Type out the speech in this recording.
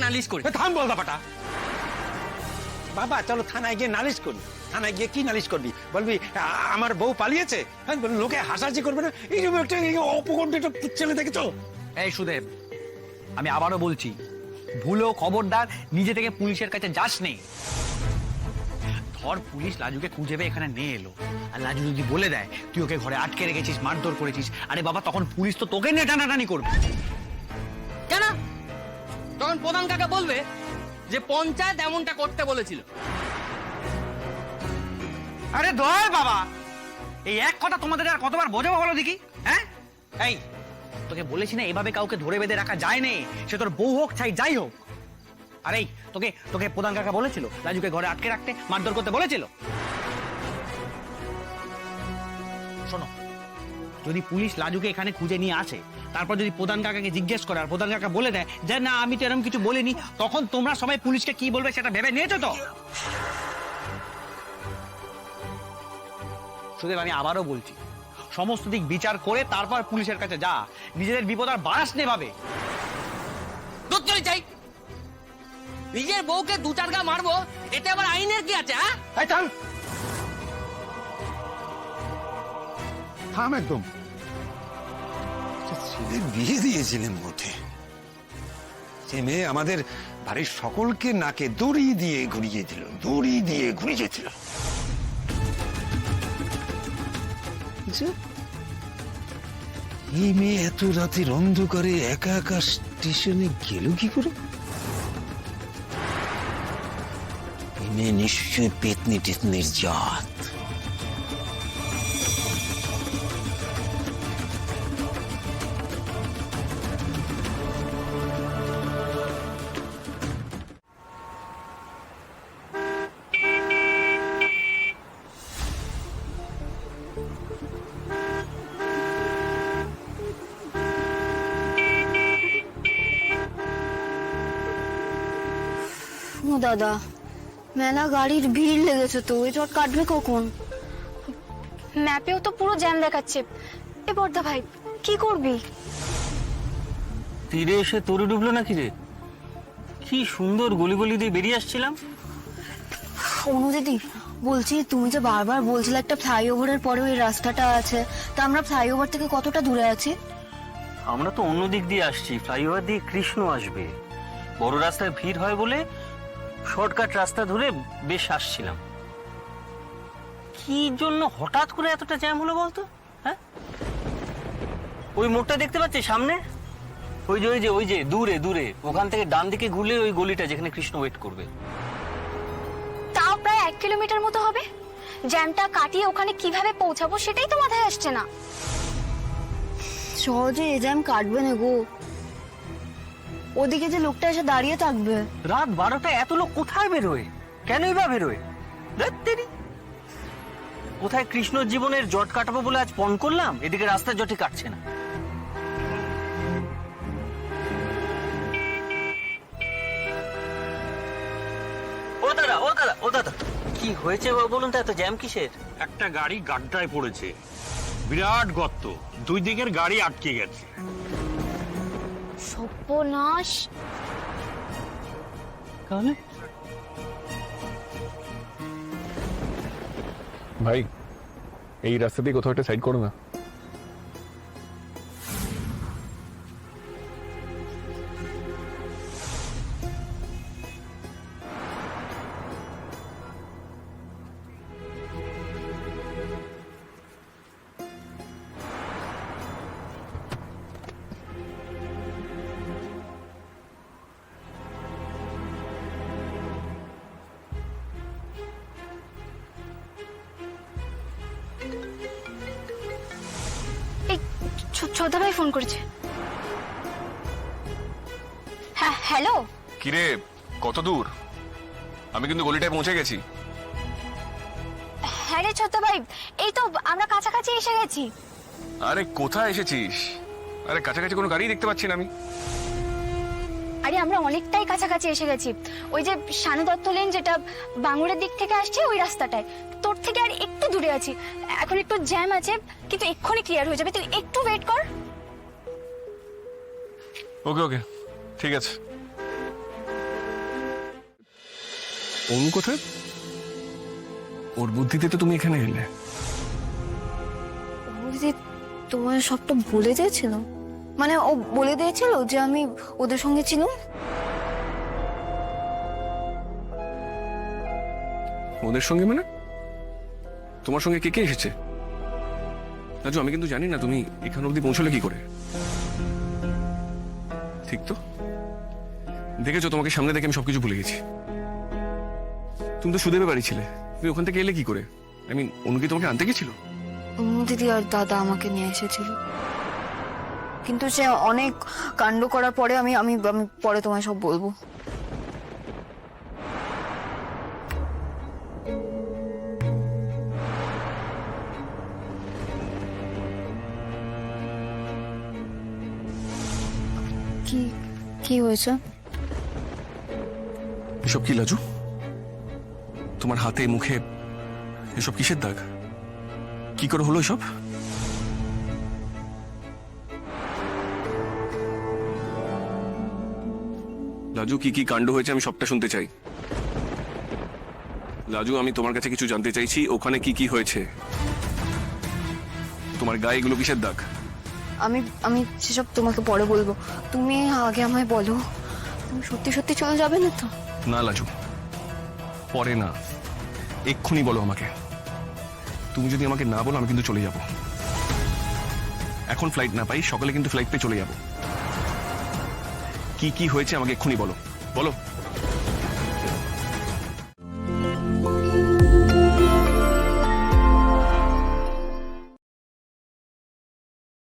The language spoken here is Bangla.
নালিশ করি। থাম বল ব্যাপারটা। বাবা চলো থানায় গিয়ে নালিশ করি। থানায় গিয়ে কি নালিশ করবি? বলবি আমার বউ পালিয়েছে, হ্যাঁ লোকে হাসাহাসি করবে না? এইরকম একটা অপকণ্ঠ একটা ছেলে দেখেছো? এই সুদেব, আমি আবারও বলছি, ভুলো খবরদার নিজে থেকে পুলিশের কাছে যাস নেই। ধর পুলিশ লাজুকে খুঁজে পেয়ে এখানে নিয়ে এলো, আর লাজু যদি বলে দেয় তুই ওকে ঘরে আটকে রেখেছিস, মারধর করেছিস, আরে বাবা তখন পুলিশ তো তোকে নিয়ে টানাটানি করবে। কেন? তখন প্রধান কাকা বলবে যে পঞ্চায়েত এমনটা করতে বলেছিল। আরে ধর বাবা, এই এক কথা তোমাদের আর কতবার বোঝাবো বলো দেখি? হ্যাঁ এই তোকে বলেছি না এভাবে কাউকে ধরে বেঁধে রাখা যায় না, সে তোর বউ হোক চাই যাই হোক। আরে তোকে তোকে প্রধান কাকা বলেছিল রাজুকে ঘরে আটকে রাখতে, মারধর করতে বলেছিল? শোনো, যদি পুলিশ লাজুকে এখানে খুঁজে নিয়ে আসে, তারপর যদি প্রধান কাকাকে জিজ্ঞেস করে আর প্রধান কাকা বলে দেয় যে না আমি তো এরকম কিছু বলিনি, তখন তোমরা সবাই পুলিশকে কি বলবে সেটা ভেবে নিয়েছো তো? সুদেব, আমি আবারও বলছি, সমস্ত দিক বিচার করে তারপর পুলিশের কাছে যা, নিজেদের বিপদ আর বাড়াস নে ভাবে। দুধ চলে চাই, নিজের বউকে দু চার গা মারবো, এতে আবার আইনের কি আছে? থাম থাম একদম। ছেলের বিয়ে দিয়েছিলেন মধ্যে, সে মেয়ে আমাদের বাড়ির সকলকে নাকে দড়ি দিয়ে ঘুরিয়েছিল, দড়ি দিয়ে ঘুরিয়েছিল। এই মেয়ে এত রাতের অন্ধকারে একা একা স্টেশনে গেল কি করে? এই মেয়ে নিশ্চয়ই পেতনি টেতনির জাত। ও দাদা, মেলা গাড়ির ভিড় লেগেছে তো, এই চট কাটবে কখন? ম্যাপেও তো পুরো জ্যাম দেখাচ্ছে। এ বর্দা ভাই, কি করবি? তীরে এসে তরু ডুবলো নাকি রে? কি সুন্দর গলি গলি দিয়ে বেরিয়ে আসছিলাম। অনু দিদি বলছি, তুমি যে বারবার বলছিলে একটা ফ্লাইওভারের পরে ওই রাস্তাটা আছে, তা আমরা ফ্লাইওভার থেকে কতটা দূরে আছি? আমরা তো অন্য দিক দিয়ে আসছি, ফ্লাইওভার দিয়ে কৃষ্ণ আসবে। বড় রাস্তায় ভিড় হয় বলে শর্টকাট রাস্তা ধরে বেশ আসছিলাম। কি জন্য হঠাৎ করে এতটা জ্যাম হলো বলতো? হ্যাঁ, ওই মোড়টা দেখতে পাচ্ছি সামনে, ওই যে দূরে দূরে, ওখান থেকে ডান দিকে ঘুরলে ওই গলিটা যেখানে কৃষ্ণ ওয়েট করবে। তাও প্রায় 1 কিলোমিটার মতো হবে। জ্যামটা কাটিয়ে ওখানে কিভাবে পৌঁছাবো সেটাই তো মাথায় আসছে না। সহজে এই জ্যাম কাটবে না গো, ওদিকে যে লোকটা এসে দাঁড়িয়ে থাকবে। রাত 12টায় এত লোক কোথায় বেরোয়? কেনই বা বেরোয়? কোথায় কৃষ্ণ জীবনের জট কাটাবো বলে আজ পণ করলাম, এদিকে রাস্তার জটই কাটছে না। ও দাদা কি হয়েছে বলুন তো, এত জ্যাম কিসের? একটা গাড়ি গাড্ডায় পড়েছে, বিরাট গর্ত, দুই দিকের গাড়ি আটকে গেছে। সর্বনাশ। তাহলে ভাই এই রাস্তা দিয়ে কোথাও একটা সাইড করো না। ছোটদা ভাই ফোন করেছে। হ্যাঁ হ্যালো। কিরে কত দূর? আমি কিন্তু গলিটায় পৌঁছে গেছি। হ্যাঁ রে ছোটদা ভাই, এই তো আমরা কাছাকাছি এসে গেছি। আরে কোথায় এসেছিস? আরে কাছাকাছি কোনো গাড়ি দেখতে পাচ্ছি না আমি। আরে আমরা অনেকটাই কাছাকাছি এসে গেছি। ওই যে শানু দত্ত লেন যেটা বাঙ্গুরের দিক থেকে আসছে ওই রাস্তাটায়, তোর থেকে আর একটু দূরে আছি। এখন একটু জ্যাম আছে কিন্তু এক্ষুনি ক্লিয়ার হয়ে যাবে, তুই একটু ওয়েট কর। ওকে ওকে ঠিক আছে। অনু কোথায়? ওর বুদ্ধিতে তো তুমি এখানে এলে। বুঝলি তোমার সবটা বলে দিয়েছিল, মানে ও বলে দিয়েছিল যে আমি ওদের সঙ্গে ছিলাম। ওদের সঙ্গে মানে? তোমার সঙ্গে কে কে এসেছে? রাজু, আমি কিন্তু জানি না তুমি এখান অবধি পৌঁছলে কি করে। ঠিক তো? দেখেছো, তোমাকে সামনে দেখে আমি সবকিছু ভুলে গেছি। তুমি তো সুদেবের বাড়ি ছিলে, তুমি ওখান থেকে এলে কি করে? অনু কি তোমাকে আনতে গেছিল? দিদি আর দাদা আমাকে নিয়ে এসেছিল, কিন্তু সে অনেক কাণ্ড করার পরে আমি আমি আমি পরে তোমায় সব বলবো। কি কি হয়েছে? এসব কি লাজু? তোমার হাতে মুখে এসব কিসের দাগ? কি করে হলো এসব? লাজু, কি কি কাণ্ড হয়েছে আমি সবটা শুনতে চাই। লাজু, আমি তোমার কাছে কিছু জানতে চাইছি। ওখানে কি কি হয়েছে? তোমার গায়ে এগুলো কিসের দাগ? আমি আমি সেসব তোমাকে পরে বলবো, তুমি আগে আমায় বলো, তুমি সত্যি সত্যি চলে যাবে না তো? না লাজু, পরে না, এক্ষুনি বলো আমাকে। তুমি যদি আমাকে না বলো আমি কিন্তু চলে যাব। এখন ফ্লাইট না পাই, সকালে কিন্তু ফ্লাইট পেয়ে চলে যাব। কি কি হয়েছে আমাকে এক্ষুনি বলো, বলো।